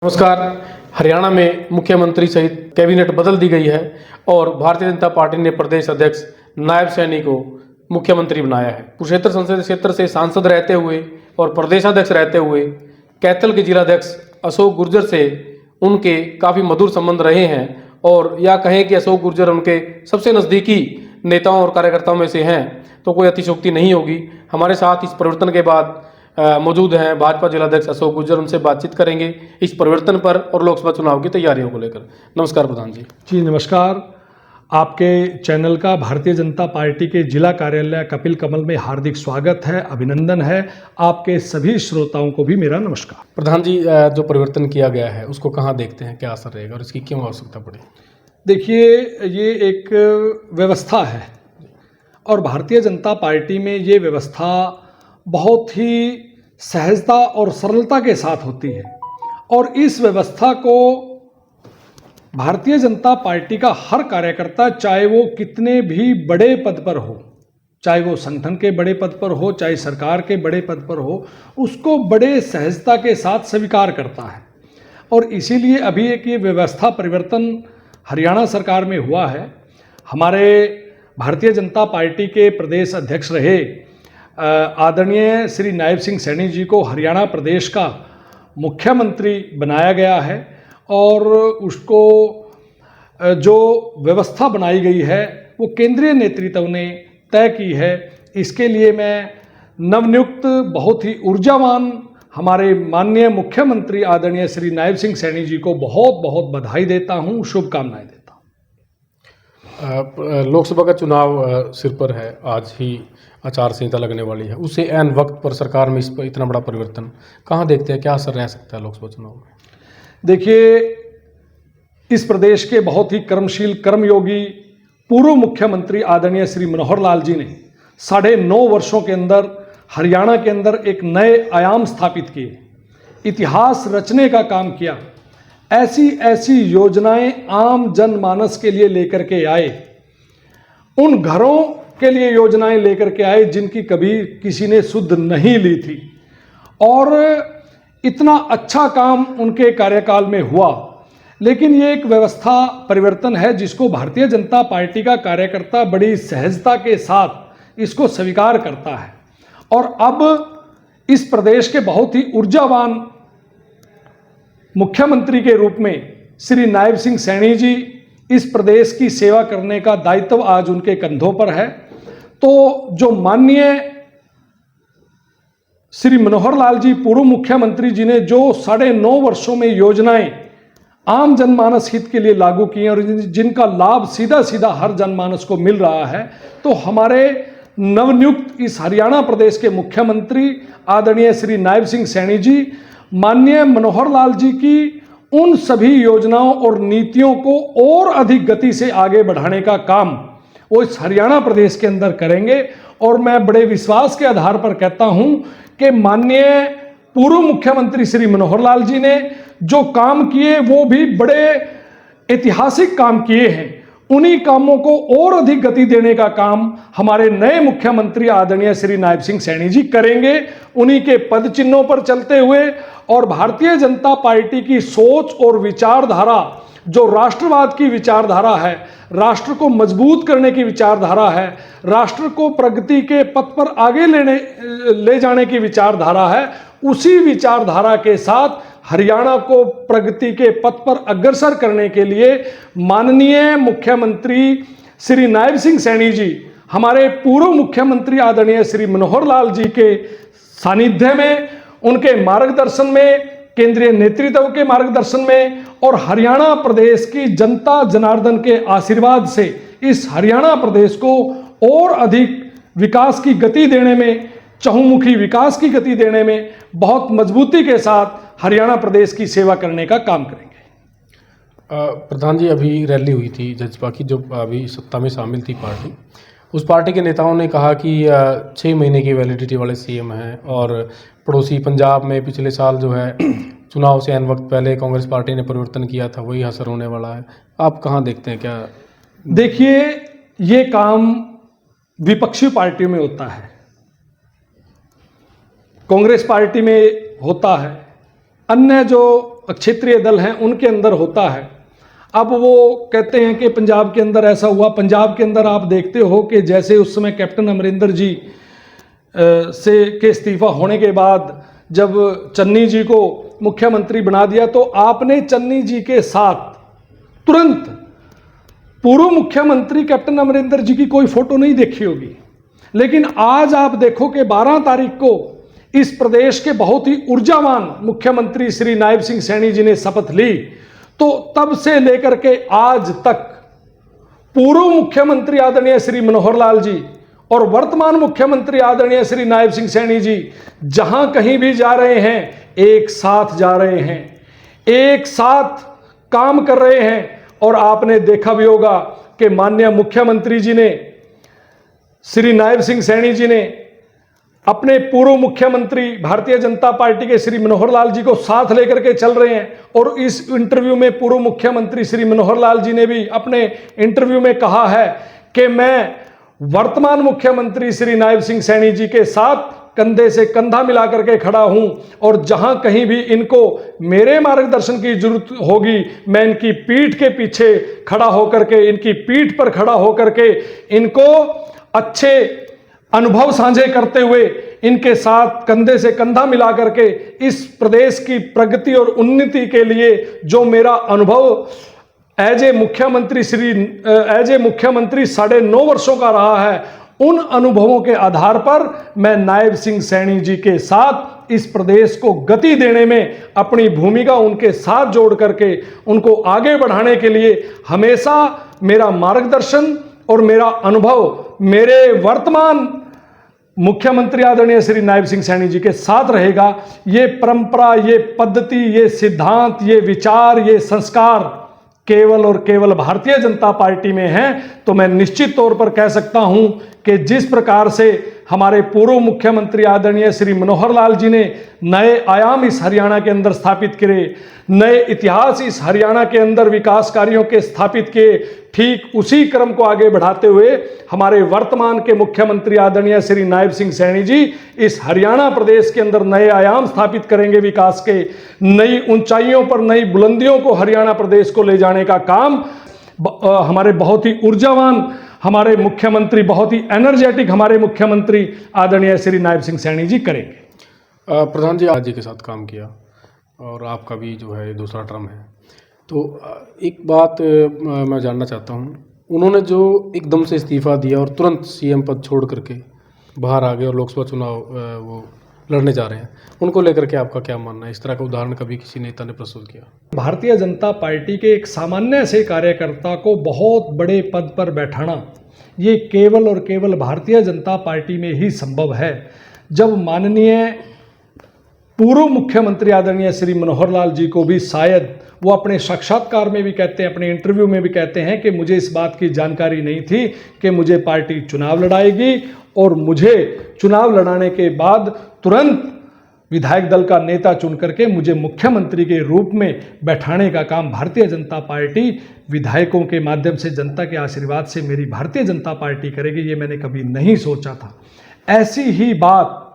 नमस्कार। हरियाणा में मुख्यमंत्री सहित कैबिनेट बदल दी गई है और भारतीय जनता पार्टी ने प्रदेश अध्यक्ष नायब सैनी को मुख्यमंत्री बनाया है। कुरुक्षेत्र संसदीय क्षेत्र से सांसद रहते हुए और प्रदेशाध्यक्ष रहते हुए कैथल के जिलाध्यक्ष अशोक गुर्जर से उनके काफ़ी मधुर संबंध रहे हैं और या कहें कि अशोक गुर्जर उनके सबसे नज़दीकी नेताओं और कार्यकर्ताओं में से हैं, तो कोई अतिशयोक्ति नहीं होगी। हमारे साथ इस परिवर्तन के बाद मौजूद हैं भाजपा जिलाध्यक्ष अशोक गुर्जर। उनसे बातचीत करेंगे इस परिवर्तन पर और लोकसभा चुनाव की तैयारियों को लेकर। नमस्कार प्रधान जी। जी नमस्कार। आपके चैनल का भारतीय जनता पार्टी के जिला कार्यालय कपिल कमल में हार्दिक स्वागत है, अभिनंदन है। आपके सभी श्रोताओं को भी मेरा नमस्कार। प्रधान जी, जो परिवर्तन किया गया है उसको कहाँ देखते हैं, क्या असर रहेगा और इसकी क्यों आवश्यकता पड़ी? देखिए, ये एक व्यवस्था है और भारतीय जनता पार्टी में ये व्यवस्था बहुत ही सहजता और सरलता के साथ होती है और इस व्यवस्था को भारतीय जनता पार्टी का हर कार्यकर्ता, चाहे वो कितने भी बड़े पद पर हो, चाहे वो संगठन के बड़े पद पर हो, चाहे सरकार के बड़े पद पर हो, उसको बड़े सहजता के साथ स्वीकार करता है। और इसीलिए अभी एक ये व्यवस्था परिवर्तन हरियाणा सरकार में हुआ है। हमारे भारतीय जनता पार्टी के प्रदेश अध्यक्ष रहे आदरणीय श्री नायब सिंह सैनी जी को हरियाणा प्रदेश का मुख्यमंत्री बनाया गया है और उसको जो व्यवस्था बनाई गई है वो केंद्रीय नेतृत्व ने तय की है। इसके लिए मैं नवनियुक्त बहुत ही ऊर्जावान हमारे माननीय मुख्यमंत्री आदरणीय श्री नायब सिंह सैनी जी को बहुत बहुत बधाई देता हूँ, शुभकामनाएं देता हूँ। लोकसभा का चुनाव सिर पर है, आज ही आचार संहिता लगने वाली है, उससे ऐन वक्त पर सरकार में इस पर इतना बड़ा परिवर्तन कहाँ देखते हैं, क्या असर रह सकता है लोकसभा चुनाव में? देखिए, इस प्रदेश के बहुत ही कर्मशील, कर्मयोगी पूर्व मुख्यमंत्री आदरणीय श्री मनोहर लाल जी ने 9.5 वर्षों के अंदर हरियाणा के अंदर एक नए आयाम स्थापित किए, इतिहास रचने का काम किया। ऐसी ऐसी योजनाएं आम जनमानस के लिए लेकर के आए, उन घरों के लिए योजनाएं लेकर के आए जिनकी कभी किसी ने सुध नहीं ली थी और इतना अच्छा काम उनके कार्यकाल में हुआ। लेकिन ये एक व्यवस्था परिवर्तन है जिसको भारतीय जनता पार्टी का कार्यकर्ता बड़ी सहजता के साथ इसको स्वीकार करता है और अब इस प्रदेश के बहुत ही ऊर्जावान मुख्यमंत्री के रूप में श्री नायब सिंह सैनी जी इस प्रदेश की सेवा करने का दायित्व आज उनके कंधों पर है। तो जो माननीय श्री मनोहर लाल जी पूर्व मुख्यमंत्री जी ने जो 9.5 वर्षों में योजनाएं आम जनमानस हित के लिए लागू की और जिनका लाभ सीधा सीधा हर जनमानस को मिल रहा है, तो हमारे नवनियुक्त इस हरियाणा प्रदेश के मुख्यमंत्री आदरणीय श्री नायब सिंह सैनी जी माननीय मनोहर लाल जी की उन सभी योजनाओं और नीतियों को और अधिक गति से आगे बढ़ाने का काम वो इस हरियाणा प्रदेश के अंदर करेंगे। और मैं बड़े विश्वास के आधार पर कहता हूं कि माननीय पूर्व मुख्यमंत्री श्री मनोहर लाल जी ने जो काम किए वो भी बड़े ऐतिहासिक काम किए हैं। उन्हीं कामों को और अधिक गति देने का काम हमारे नए मुख्यमंत्री आदरणीय श्री नायब सिंह सैनी जी करेंगे, उन्हीं के पद चिन्हों पर चलते हुए। और भारतीय जनता पार्टी की सोच और विचारधारा, जो राष्ट्रवाद की विचारधारा है, राष्ट्र को मजबूत करने की विचारधारा है, राष्ट्र को प्रगति के पथ पर आगे ले जाने की विचारधारा है, उसी विचारधारा के साथ हरियाणा को प्रगति के पथ पर अग्रसर करने के लिए माननीय मुख्यमंत्री श्री नायब सिंह सैनी जी हमारे पूर्व मुख्यमंत्री आदरणीय श्री मनोहर लाल जी के सानिध्य में, उनके मार्गदर्शन में, केंद्रीय नेतृत्व के मार्गदर्शन में और हरियाणा प्रदेश की जनता जनार्दन के आशीर्वाद से इस हरियाणा प्रदेश को और अधिक विकास की गति देने में, चहुमुखी विकास की गति देने में बहुत मजबूती के साथ हरियाणा प्रदेश की सेवा करने का काम करेंगे। प्रधान जी, अभी रैली हुई थी जजपा की, जो अभी सत्ता में शामिल थी पार्टी, उस पार्टी के नेताओं ने कहा कि 6 महीने की वैलिडिटी वाले सीएम हैं और पड़ोसी पंजाब में पिछले साल जो है चुनाव से ऐन वक्त पहले कांग्रेस पार्टी ने परिवर्तन किया था, वही असर होने वाला है। आप कहाँ देखते हैं? क्या देखिए, ये काम विपक्षी पार्टियों में होता है, कांग्रेस पार्टी में होता है, अन्य जो क्षेत्रीय दल हैं उनके अंदर होता है। अब वो कहते हैं कि पंजाब के अंदर ऐसा हुआ। पंजाब के अंदर आप देखते हो कि जैसे उस समय कैप्टन अमरिंदर जी के इस्तीफा होने के बाद जब चन्नी जी को मुख्यमंत्री बना दिया तो आपने चन्नी जी के साथ तुरंत पूर्व मुख्यमंत्री कैप्टन अमरिंदर जी की कोई फोटो नहीं देखी होगी। लेकिन आज आप देखो कि 12 तारीख को इस प्रदेश के बहुत ही ऊर्जावान मुख्यमंत्री श्री नायब सिंह सैनी जी ने शपथ ली, तो तब से लेकर के आज तक पूर्व मुख्यमंत्री आदरणीय श्री मनोहर लाल जी और वर्तमान मुख्यमंत्री आदरणीय श्री नायब सिंह सैनी जी जहां कहीं भी जा रहे हैं एक साथ जा रहे हैं, एक साथ काम कर रहे हैं। और आपने देखा भी होगा कि माननीय मुख्यमंत्री जी ने, श्री नायब सिंह सैनी जी ने अपने पूर्व मुख्यमंत्री भारतीय जनता पार्टी के श्री मनोहर लाल जी को साथ लेकर के चल रहे हैं। और इस इंटरव्यू में पूर्व मुख्यमंत्री श्री मनोहर लाल जी ने भी अपने इंटरव्यू में कहा है कि मैं वर्तमान मुख्यमंत्री श्री नायब सिंह सैनी जी के साथ कंधे से कंधा मिलाकर के खड़ा हूं और जहां कहीं भी इनको मेरे मार्गदर्शन की जरूरत होगी मैं इनकी पीठ के पीछे खड़ा होकर के, इनकी पीठ पर खड़ा होकर के इनको अच्छे अनुभव साझे करते हुए इनके साथ कंधे से कंधा मिला करके इस प्रदेश की प्रगति और उन्नति के लिए जो मेरा अनुभव एज ए मुख्यमंत्री 9.5 वर्षों का रहा है, उन अनुभवों के आधार पर मैं नायब सिंह सैनी जी के साथ इस प्रदेश को गति देने में अपनी भूमिका उनके साथ जोड़ करके उनको आगे बढ़ाने के लिए हमेशा मेरा मार्गदर्शन और मेरा अनुभव मेरे वर्तमान मुख्यमंत्री आदरणीय श्री नायब सिंह सैनी जी के साथ रहेगा। ये परंपरा, ये पद्धति, ये सिद्धांत, ये विचार, ये संस्कार केवल और केवल भारतीय जनता पार्टी में है। तो मैं निश्चित तौर पर कह सकता हूं कि जिस प्रकार से हमारे पूर्व मुख्यमंत्री आदरणीय श्री मनोहर लाल जी ने नए आयाम इस हरियाणा के अंदर स्थापित किए, नए इतिहास इस हरियाणा के अंदर विकास कार्यों के स्थापित किए, ठीक उसी क्रम को आगे बढ़ाते हुए हमारे वर्तमान के मुख्यमंत्री आदरणीय श्री नायब सिंह सैनी जी इस हरियाणा प्रदेश के अंदर नए आयाम स्थापित करेंगे विकास के, नई ऊंचाइयों पर, नई बुलंदियों को हरियाणा प्रदेश को ले जाने का काम हमारे बहुत ही ऊर्जावान हमारे मुख्यमंत्री, बहुत ही एनर्जेटिक हमारे मुख्यमंत्री आदरणीय श्री नायब सिंह सैनी जी करेंगे। प्रधान जी आज जी के साथ काम किया और आपका भी जो है दूसरा टर्म है, तो एक बात मैं जानना चाहता हूँ, उन्होंने जो एकदम से इस्तीफा दिया और तुरंत सीएम पद छोड़ करके बाहर आ गए और लोकसभा चुनाव वो लड़ने जा रहे हैं, उनको लेकर के आपका क्या मानना है? इस तरह का उदाहरण कभी किसी नेता ने प्रस्तुत किया? भारतीय जनता पार्टी के एक सामान्य से कार्यकर्ता को बहुत बड़े पद पर बैठाना ये केवल और केवल भारतीय जनता पार्टी में ही संभव है। जब माननीय पूर्व मुख्यमंत्री आदरणीय श्री मनोहर लाल जी को भी शायद वो अपने साक्षात्कार में भी कहते हैं, अपने इंटरव्यू में भी कहते हैं कि मुझे इस बात की जानकारी नहीं थी कि मुझे पार्टी चुनाव लड़ाएगी और मुझे चुनाव लड़ाने के बाद तुरंत विधायक दल का नेता चुन करके मुझे मुख्यमंत्री के रूप में बैठाने का काम भारतीय जनता पार्टी विधायकों के माध्यम से, जनता के आशीर्वाद से मेरी भारतीय जनता पार्टी करेगी, ये मैंने कभी नहीं सोचा था। ऐसी ही बात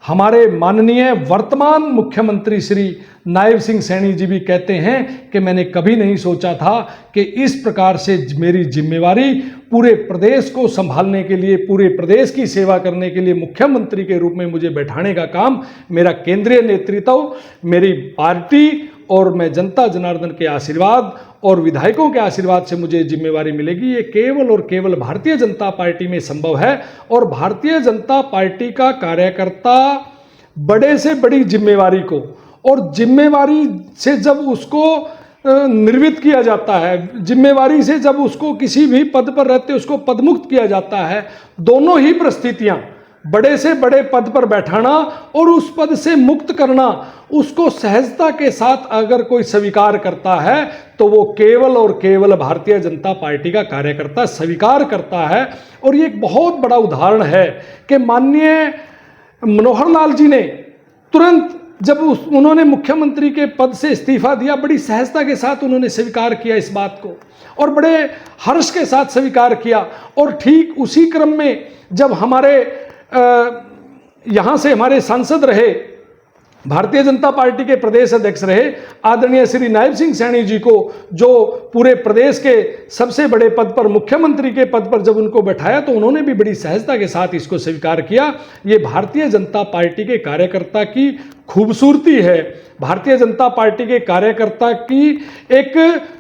हमारे माननीय वर्तमान मुख्यमंत्री श्री नायब सिंह सैनी जी भी कहते हैं कि मैंने कभी नहीं सोचा था कि इस प्रकार से मेरी जिम्मेवारी पूरे प्रदेश को संभालने के लिए, पूरे प्रदेश की सेवा करने के लिए मुख्यमंत्री के रूप में मुझे बैठाने का काम मेरा केंद्रीय नेतृत्व, मेरी पार्टी और मैं जनता जनार्दन के आशीर्वाद और विधायकों के आशीर्वाद से मुझे जिम्मेवारी मिलेगी। ये केवल और केवल भारतीय जनता पार्टी में संभव है। और भारतीय जनता पार्टी का कार्यकर्ता बड़े से बड़ी जिम्मेवारी को, और जिम्मेवारी से जब उसको निर्वित किया जाता है, जिम्मेवारी से जब उसको किसी भी पद पर रहते उसको पदमुक्त किया जाता है, दोनों ही परिस्थितियां, बड़े से बड़े पद पर बैठाना और उस पद से मुक्त करना, उसको सहजता के साथ अगर कोई स्वीकार करता है तो वो केवल और केवल भारतीय जनता पार्टी का कार्यकर्ता स्वीकार करता है। और ये एक बहुत बड़ा उदाहरण है कि माननीय मनोहर लाल जी ने तुरंत जब उन्होंने मुख्यमंत्री के पद से इस्तीफा दिया, बड़ी सहजता के साथ उन्होंने स्वीकार किया इस बात को और बड़े हर्ष के साथ स्वीकार किया। और ठीक उसी क्रम में जब हमारे यहाँ से हमारे सांसद रहे भारतीय जनता पार्टी के प्रदेश अध्यक्ष रहे आदरणीय श्री नायब सिंह सैनी जी को जो पूरे प्रदेश के सबसे बड़े पद पर, मुख्यमंत्री के पद पर जब उनको बैठाया तो उन्होंने भी बड़ी सहजता के साथ इसको स्वीकार किया। ये भारतीय जनता पार्टी के कार्यकर्ता की खूबसूरती है, भारतीय जनता पार्टी के कार्यकर्ता की एक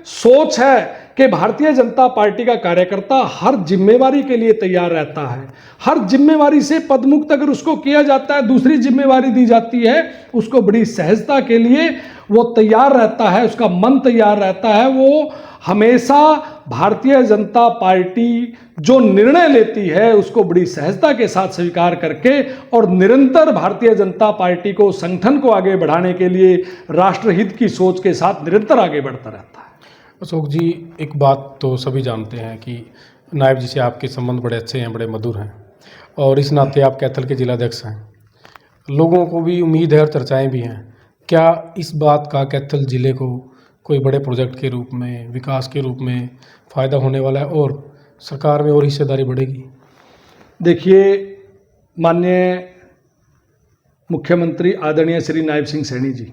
सोच है कि भारतीय जनता पार्टी का कार्यकर्ता हर जिम्मेवारी के लिए तैयार रहता है। हर जिम्मेवारी से पदमुक्त अगर उसको किया जाता है, दूसरी जिम्मेवारी दी जाती है, उसको बड़ी सहजता के लिए वो तैयार रहता है, उसका मन तैयार रहता है। वो हमेशा भारतीय जनता पार्टी जो निर्णय लेती है उसको बड़ी सहजता के साथ स्वीकार करके और निरंतर भारतीय जनता पार्टी को, संगठन को आगे बढ़ाने के लिए राष्ट्रहित की सोच के साथ निरंतर आगे बढ़ता रहता है। अशोक जी, एक बात तो सभी जानते हैं कि नायब जी से आपके संबंध बड़े अच्छे हैं, बड़े मधुर हैं, और इस नाते आप कैथल के जिलाध्यक्ष हैं। लोगों को भी उम्मीद है और चर्चाएं भी हैं। क्या इस बात का कैथल जिले को कोई बड़े प्रोजेक्ट के रूप में, विकास के रूप में फ़ायदा होने वाला है और सरकार में और हिस्सेदारी बढ़ेगी? देखिए, माननीय मुख्यमंत्री आदरणीय श्री नायब सिंह सैनी जी,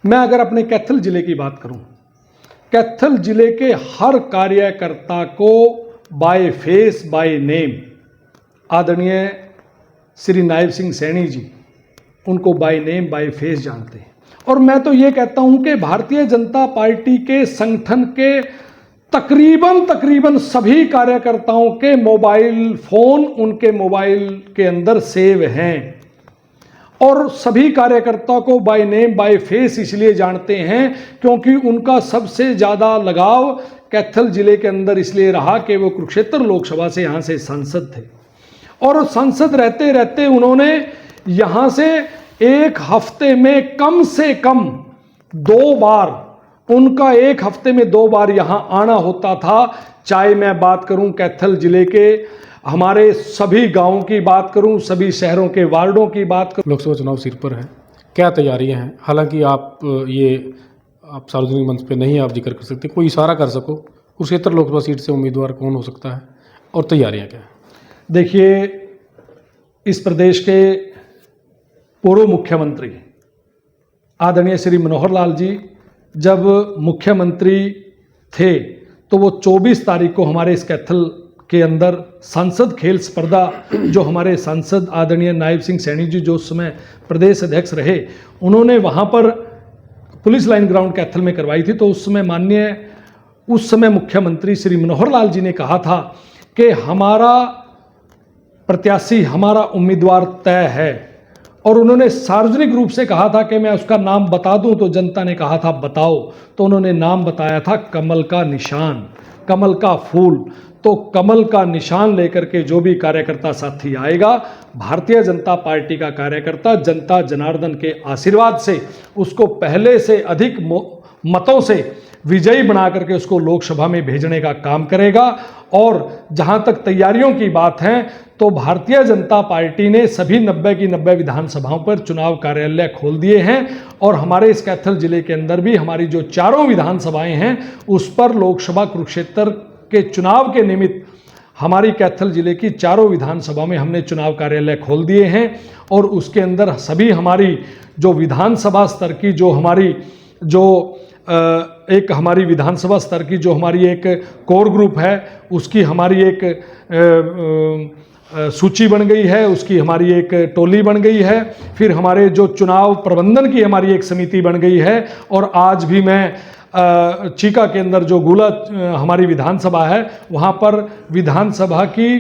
मैं अगर अपने कैथल जिले की बात करूं, कैथल जिले के हर कार्यकर्ता को बाय फेस बाय नेम आदरणीय श्री नायब सिंह सैनी जी उनको बाय नेम बाय फेस जानते हैं। और मैं तो ये कहता हूं कि भारतीय जनता पार्टी के संगठन के तकरीबन सभी कार्यकर्ताओं के मोबाइल फोन उनके मोबाइल के अंदर सेव हैं और सभी कार्यकर्ता को बाय नेम बाय फेस इसलिए जानते हैं क्योंकि उनका सबसे ज़्यादा लगाव कैथल जिले के अंदर इसलिए रहा कि वो कुरुक्षेत्र लोकसभा से यहाँ से सांसद थे और सांसद रहते रहते उन्होंने यहाँ से एक हफ्ते में कम से कम 2 बार, उनका एक हफ्ते में 2 बार यहाँ आना होता था। चाहे मैं बात करूँ कैथल जिले के हमारे सभी गांवों की बात करूं, सभी शहरों के वार्डों की बात करूं। लोकसभा चुनाव सिर पर है, क्या तैयारियां हैं? हालांकि आप सार्वजनिक मंच पे नहीं आप जिक्र कर सकते, कोई इशारा कर सको कुरुक्षेत्र लोकसभा सीट से उम्मीदवार कौन हो सकता है और तैयारियां क्या है? देखिए, इस प्रदेश के पूर्व मुख्यमंत्री आदरणीय श्री मनोहर लाल जी जब मुख्यमंत्री थे तो वो 24 तारीख को हमारे इस कैथल के अंदर सांसद खेल स्पर्धा जो हमारे सांसद आदरणीय नायब सिंह सैनी जी जो उस समय प्रदेश अध्यक्ष रहे, उन्होंने वहाँ पर पुलिस लाइन ग्राउंड कैथल में करवाई थी। तो उस समय मुख्यमंत्री श्री मनोहर लाल जी ने कहा था कि हमारा प्रत्याशी, हमारा उम्मीदवार तय है और उन्होंने सार्वजनिक रूप से कहा था कि मैं उसका नाम बता दूं, तो जनता ने कहा था बताओ, तो उन्होंने नाम बताया था कमल का निशान, कमल का फूल। तो कमल का निशान लेकर के जो भी कार्यकर्ता साथी आएगा, भारतीय जनता पार्टी का कार्यकर्ता जनता जनार्दन के आशीर्वाद से उसको पहले से अधिक मतों से विजयी बना करके उसको लोकसभा में भेजने का काम करेगा। और जहां तक तैयारियों की बात है तो भारतीय जनता पार्टी ने सभी 90 की 90 विधानसभाओं पर चुनाव कार्यालय खोल दिए हैं और हमारे इस कैथल जिले के अंदर भी हमारी जो 4 विधानसभाएं हैं उस पर लोकसभा कुरुक्षेत्र के चुनाव के निमित्त हमारी कैथल जिले की 4 विधानसभा में हमने चुनाव कार्यालय खोल दिए हैं और उसके अंदर सभी हमारी जो विधानसभा स्तर की जो हमारी विधानसभा स्तर की जो हमारी एक कोर ग्रुप है उसकी हमारी एक सूची बन गई है, उसकी हमारी एक टोली बन गई है। फिर हमारे जो चुनाव प्रबंधन की हमारी एक समिति बन गई है और आज भी मैं चीका के अंदर जो गुला हमारी विधानसभा है वहाँ पर विधानसभा की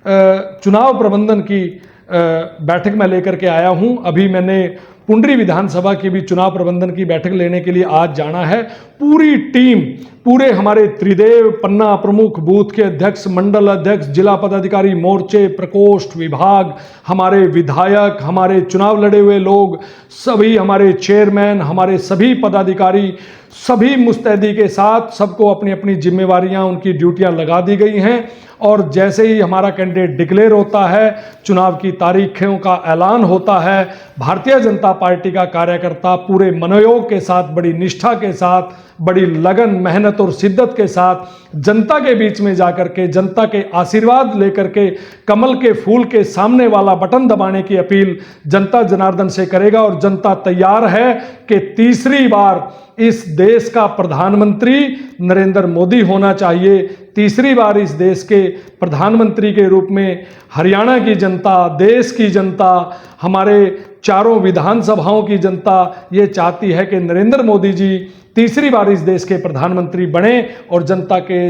चुनाव प्रबंधन की बैठक में लेकर के आया हूँ। अभी मैंने पुंडरी विधानसभा की भी चुनाव प्रबंधन की बैठक लेने के लिए आज जाना है। पूरी टीम, पूरे हमारे त्रिदेव, पन्ना प्रमुख, बूथ के अध्यक्ष, मंडल अध्यक्ष, जिला पदाधिकारी, मोर्चे, प्रकोष्ठ, विभाग, हमारे विधायक, हमारे चुनाव लड़े हुए लोग, सभी हमारे चेयरमैन, हमारे सभी पदाधिकारी सभी मुस्तैदी के साथ सबको अपनी अपनी जिम्मेवारियां, उनकी ड्यूटियां लगा दी गई हैं और जैसे ही हमारा कैंडिडेट डिक्लेयर होता है, चुनाव की तारीखों का ऐलान होता है, भारतीय जनता पार्टी का कार्यकर्ता पूरे मनोयोग के साथ, बड़ी निष्ठा के साथ, बड़ी लगन, मेहनत और शिद्दत के साथ जनता के बीच में जाकर के, जनता के आशीर्वाद लेकर के, कमल के फूल के सामने वाला बटन दबाने की अपील जनता जनार्दन से करेगा। और जनता तैयार है कि तीसरी बार इस देश का प्रधानमंत्री नरेंद्र मोदी होना चाहिए। तीसरी बार इस देश के प्रधानमंत्री के रूप में हरियाणा की जनता, देश की जनता, हमारे चारों विधानसभाओं की जनता ये चाहती है कि नरेंद्र मोदी जी तीसरी बार इस देश के प्रधानमंत्री बने और जनता के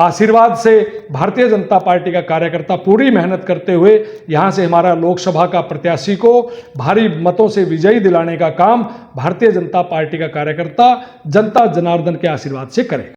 आशीर्वाद से भारतीय जनता पार्टी का कार्यकर्ता पूरी मेहनत करते हुए यहाँ से हमारा लोकसभा का प्रत्याशी को भारी मतों से विजयी दिलाने का काम भारतीय जनता पार्टी का कार्यकर्ता जनता जनार्दन के आशीर्वाद से करे।